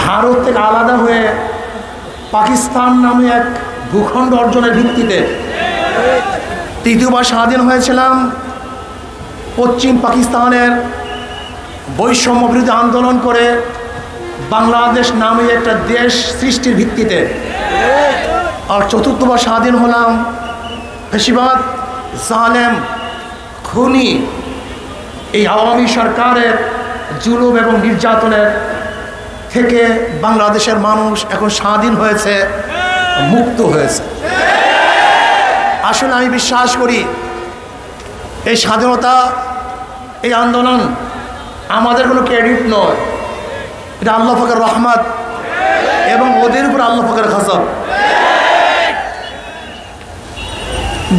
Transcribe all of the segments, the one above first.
ভারত থেকে আলাদা হয়ে পাকিস্তান নামে এক ভূখণ্ড অর্জনের ভিত্তিতে তৃতীয়বার স্বাধীন হয়েছিলাম। পশ্চিম পাকিস্তানের বৈষম্য বিরোধী আন্দোলন করে বাংলাদেশ নামে একটা দেশ সৃষ্টির ভিত্তিতে। আর চতুর্থবার স্বাধীন হলাম ফ্যাসিবাদ, জালেম, খুনি এই আওয়ামী সরকারের জুলুম এবং নির্যাতনের থেকে বাংলাদেশের মানুষ এখন স্বাধীন হয়েছে, মুক্ত হয়েছে। আসলে আমি বিশ্বাস করি এই স্বাধীনতা, এই আন্দোলন আমাদের কোনো ক্রেডিট নয়, এটা আল্লাহ পাকের রহমত এবং ওদের উপর আল্লাহ পাকের গজব।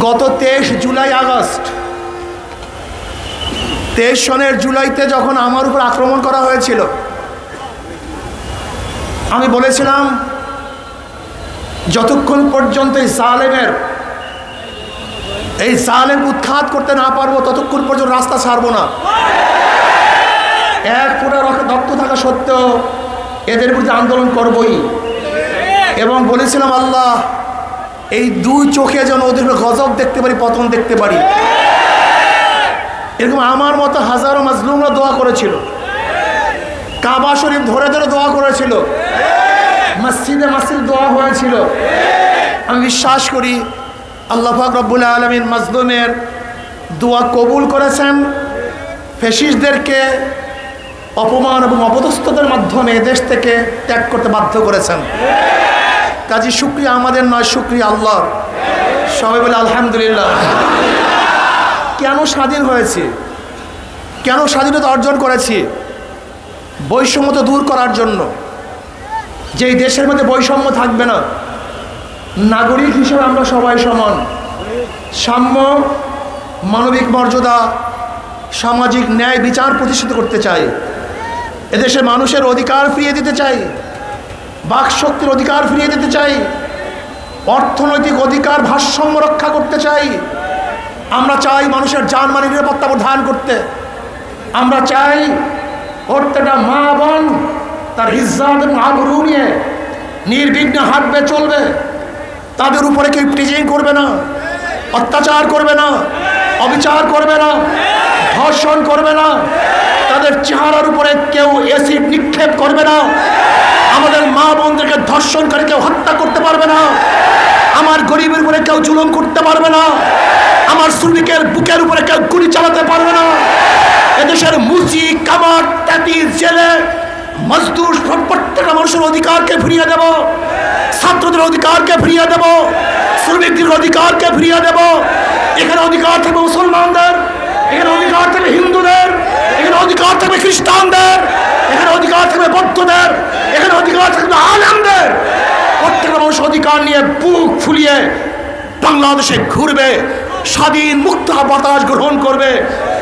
গত 23 জুলাই আগস্ট 23 সনের জুলাইতে যখন আমার উপর আক্রমণ করা হয়েছিল, আমি বলেছিলাম যতক্ষণ পর্যন্ত এই জালেম উৎখাত করতে না পারবো ততক্ষণ পর্যন্ত রাস্তা ছাড়বো না। এক ফোঁটা রক্ত থাকা সত্ত্বেও এদের বিরুদ্ধে আন্দোলন করবই। এবং বলেছিলাম আল্লাহ এই দুই চোখে যেন ওদের গজব দেখতে পারি, পতন দেখতে পারি। এরকম আমার মতো হাজারো মাজলুমরা দোয়া করেছিল, কাবা শরীফ ধরে ধরে দোয়া করেছিল, মসজিদে মসজিদ দোয়া হয়েছিল। আমি বিশ্বাস করি আল্লাহ পাক রব্বুল আলামিন মাজলুমের দোয়া কবুল করেছেন। ফ্যাসিস্টদেরকে অপমান এবং অপদস্থতার মাধ্যমে দেশ থেকে ত্যাগ করতে বাধ্য করেছেন। কাজী শুকরিয়া আমাদের নয়, শুকরিয়া আল্লাহর। সবাই বলে আলহামদুলিল্লাহ। কেন স্বাধীন হয়েছি, কেন স্বাধীনতা অর্জন করেছি? বৈষম্যতা দূর করার জন্য। যেই দেশের মধ্যে বৈষম্য থাকবে না, নাগরিক হিসেবে আমরা সবাই সমান, সাম্য, মানবিক মর্যাদা, সামাজিক ন্যায় বিচার প্রতিষ্ঠিত করতে চাই। এদেশের মানুষের অধিকার ফিরিয়ে দিতে চাই, বাকশক্তির অধিকার ফিরিয়ে দিতে চাই, অর্থনৈতিক অধিকার ভারসাম্য রক্ষা করতে চাই। আমরা চাই মানুষের জানমালের নিরাপত্তা প্রদান করতে। আমরা চাই প্রত্যেকটা মা বোন তার ইজ্জত এবং আবরু নিয়ে নির্বিঘ্নে হাঁটবে, চলবে। তাদের উপরে কেউ প্রিজিং করবে না, অত্যাচার করবে না, অবিচার করবে না, ধর্ষণ করবে না, তাদের চেহারার উপরে কেউ অ্যাসিড নিক্ষেপ করবে না। আমাদের মা বোনদেরকে ধর্ষণ করে কেউ হত্যা করতে পারবে না। আমার গরিবের উপরে কেউ জুলুম করতে পারবে না। আমার শ্রমিকের বুকের উপরে কেউ গুলি চালাতে পারবে না। এদেশের মুচি, কামার, তাঁতি, জেলে, মজদুর প্রত্যেকটা মানুষের অধিকারকে ফিরিয়ে দেব, ছাত্রদের অধিকারকে ফিরিয়ে দেব, শ্রমিকদের অধিকারকে ফিরিয়ে দেব। এখানে অধিকার থাকবে মুসলমানদের, এখানে অধিকার থাকবে হিন্দুদের, এখানে অধিকার থাকবে খ্রিস্টানদের, এখানে অধিকার থাকবে বৌদ্ধদের, এখানে অধিকার থাকবে আলেমদের। প্রত্যেকটা মানুষ অধিকার নিয়ে বুক ফুলিয়ে বাংলাদেশে ঘুরবে, স্বাধীন মুক্ত বাতাস গ্রহণ করবে।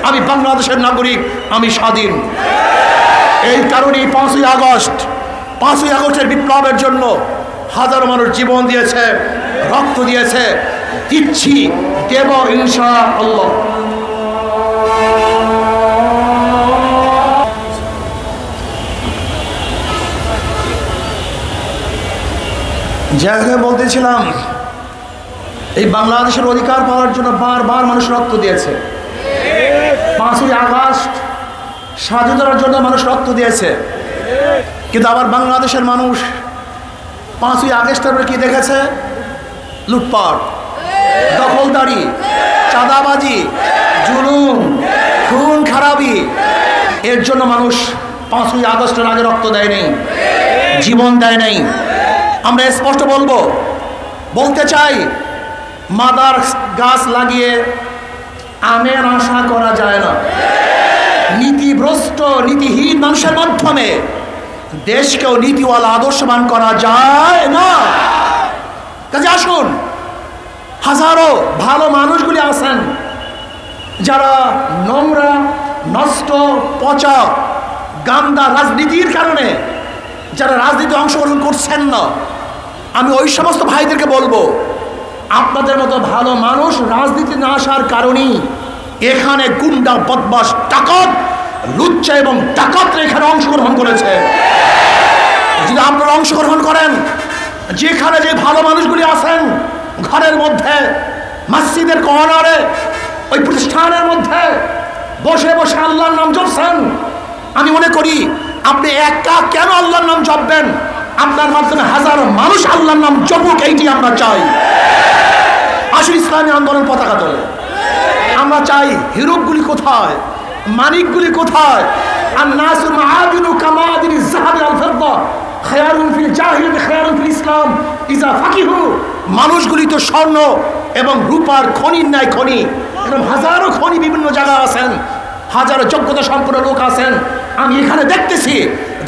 আমি বাংলাদেশের নাগরিক, আমি স্বাধীন। এই কারণেই 5ই আগস্টের বিপ্লবের জন্য হাজারো মানুষ জীবন দিয়েছে, রক্ত দিয়েছে, দিচ্ছি, দেব ইনশাআল্লাহ। জায়গায় বলতেছিলাম এই বাংলাদেশের অধিকার পাওয়ার জন্য বারবার মানুষ রক্ত দিয়েছে। 5ই আগস্ট স্বাধীনতার জন্য মানুষ রক্ত দিয়েছে, কিন্তু আবার বাংলাদেশের মানুষ 5ই আগস্টের পরে কি দেখেছে? লুটপাট, দখলদারি, চাঁদাবাজি, জুলুম, খুন খারাপি। এর জন্য মানুষ 5ই আগস্টের আগে রক্ত দেয় নাই, জীবন দেয় নাই। আমরা স্পষ্ট বলতে চাই, মাদার গাছ লাগিয়ে আমের আশা করা যায় না। নীতিভ্রষ্ট, নীতিহীন মানুষের মাধ্যমে দেশকেও নীতিওয়ালা আদর্শবান করা যায় না। কাজে আসুন, হাজারো ভালো মানুষগুলি আছেন যারা নোংরা, নষ্ট, পচা, গান্দা রাজনীতির কারণে যারা রাজনীতি অংশগ্রহণ করছেন না। আমি ওই সমস্ত ভাইদেরকে বলবো, আপনাদের মতো ভালো মানুষ রাজনীতি না আসার কারণেই এখানে গুন্ডা, বদমাশ, ডাকাত, লুচ্চা এবং ডাকাতরা এখানে অংশগ্রহণ করেছে। অংশগ্রহণ করেন। যেখানে যে ভালো মানুষগুলি আছেন ঘরের মধ্যে, মসজিদের কর্নারে, ওই প্রতিষ্ঠানের মধ্যে বসে বসে আল্লাহর নাম জপছেন, আমি মনে করি আপনি একা কেন আল্লাহর নাম জপবেন? আপনার মাধ্যমে হাজার মানুষ আল্লাহর নাম জপুক, এইটি আমরা চাই। আসুন ইসলামী আন্দোলন পতাকা তোলে। আমরা চাই হিরোগুলি কোথায়, মানিকগুলি কোথায়? আর নাসু মাআদিনু কামাদিনিজ যাহাবি আল ফিদ্দা খায়রুন ফিল জাহিলিয়াতি খায়রুন ফিল ইসলাম ইজা ফাকিহু। মানুষগুলি তো স্বর্ণ এবং রূপার খনির ন্যায় খনি, এরকম হাজারো খনি বিভিন্ন জায়গায় আছেন, হাজারো যোগ্যতা সম্পন্ন লোক আছেন। আমি এখানে দেখতেছি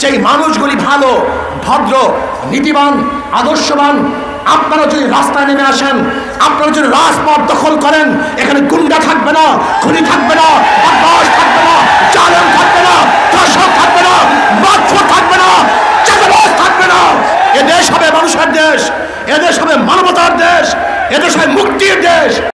যে এই মানুষগুলি ভালো, ভদ্র, নীতিবান, আদর্শবান। আপনারা যদি রাস্তায় নেমে আসেন, আপনারা যদি রাজপথ দখল করেন, এখানে গুন্ডা থাকবে না, খুনি থাকবে না, বদমাশ থাকবে না, জালেম থাকবে না, ধর্ষক থাকবে না, মাতফর থাকবে না, চাঁদাবাজ থাকবে না। এদেশ হবে মানুষের দেশ, এদেশ হবে মানবতার দেশ।